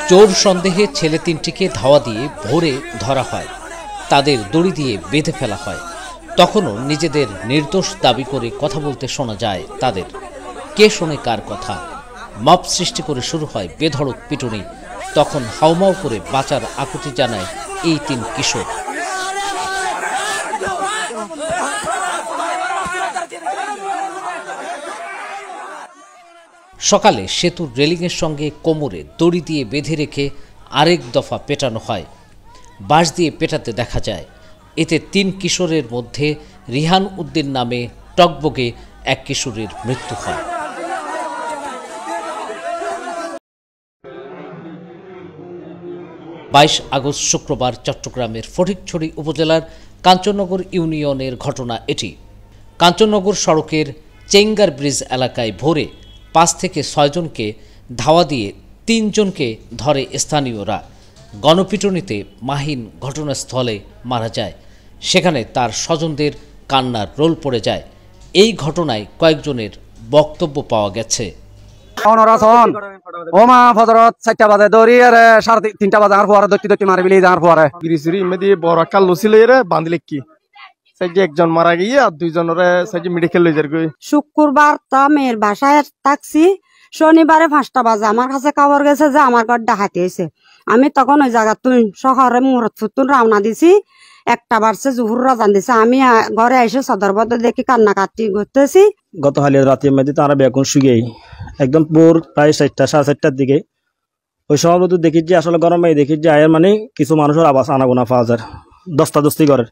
চোর সন্দেহে ছেলে তিনটিকে ধাওয়া দিয়ে ভোরে ধরা হয়, তাদের দড়ি দিয়ে বেঁধে ফেলা হয়। তখনও নিজেদের নির্দোষ দাবি করে কথা বলতে শোনা যায় তাদের। কে শোনে কার কথা? মব সৃষ্টি করে শুরু হয় বেধড়ক পিটুনি। তখন হাউমাউ করে বাঁচার আকুতি জানায় এই তিন কিশোর। সকালে সেতুর রেলিংয়ের সঙ্গে কোমরে দড়ি দিয়ে বেঁধে রেখে আরেক দফা পেটানো হয়। বাঁশ দিয়ে পেটাতে দেখা যায়। এতে তিন কিশোরের মধ্যে রিহান উদ্দিন নামে টগবগে এক কিশোরের মৃত্যু হয়। 22 আগস্ট শুক্রবার চট্টগ্রামের ফটিকছড়ি উপজেলার কাঞ্চননগর ইউনিয়নের ঘটনা এটি। কাঞ্চননগর সড়কের চেঙ্গার ব্রিজ এলাকায় ভোরে 5 থেকে 6 জনকে ধাওয়া দিয়ে 3 জনকে ধরে স্থানীয়রা। গণপিটুনিতে মাহিন ঘটনাস্থলে মারা যায়। সেখানে তার স্বজনদের কান্নার রোল পড়ে যায়। এই ঘটনায় কয়েকজনের বক্তব্য পাওয়া গেছে। ওমা ফজরত 4টা বাজে দৌড়ি আর 3:30 বাজে আমার পরে দত্তি মারি বিলি যাওয়ার পরে গিরিসুরি ইমেদি বড় একটা লুছিল রে বাঁধলে কি সাইজে একজন মারা গিয়ে আর দুইজনের সাইজে মেডিকেল লই যার গই। শুক্রবার তা মেয়ের বাসায় থাকছি, শনিবারে 5টা বাজে আমার কাছে খবর গেছে যে আমার ঘর ডাকাতি হয়েছে। আমি তখন ওই জায়গা তুই শহরে মুরতুন রওনা দিছি। 1টা বাজছে, জুহুর রাজান দিছে। আমি ঘরে এসে সদর বদর দেখি কান্নাকাটি করতেছি। গত হালিয়া রাতে মেয়েদি তারা বেগুন শুকিয়ে একদম ভোর প্রায় 4টা 4:30টার দিকে ওই সময় তো দেখি যে আসলে গরমে দেখি যে আয়ের মানে কিছু মানুষের আবাস আনাগোনা পাওয়া যায় দস্তাদস্তি করে।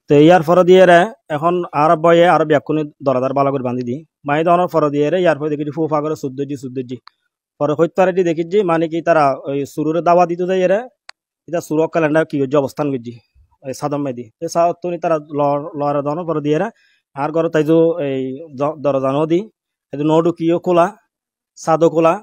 তো ইয়ার পরে দিয়ে এখন আর বয়ে আর ব্যাকুনি দরাদার বালা করে বান্ধি দিই মাই দনের পরে দিয়ে ইয়ার পরে দেখি ফুফা করে 14জি পরে হইতে পারে দেখি যে মানে কি তারা ওই সুরের দাওয়া দিতে যাই এরা এটা সুরক ক্যালেন্ডার কি করছে অবস্থান করছি ওই সাদম মেদি সাউনি তারা লড়া দনের পরে দিয়ে আর ঘরে তাই যে এই দরজা নদী নডু কিও খোলা সাদো খোলা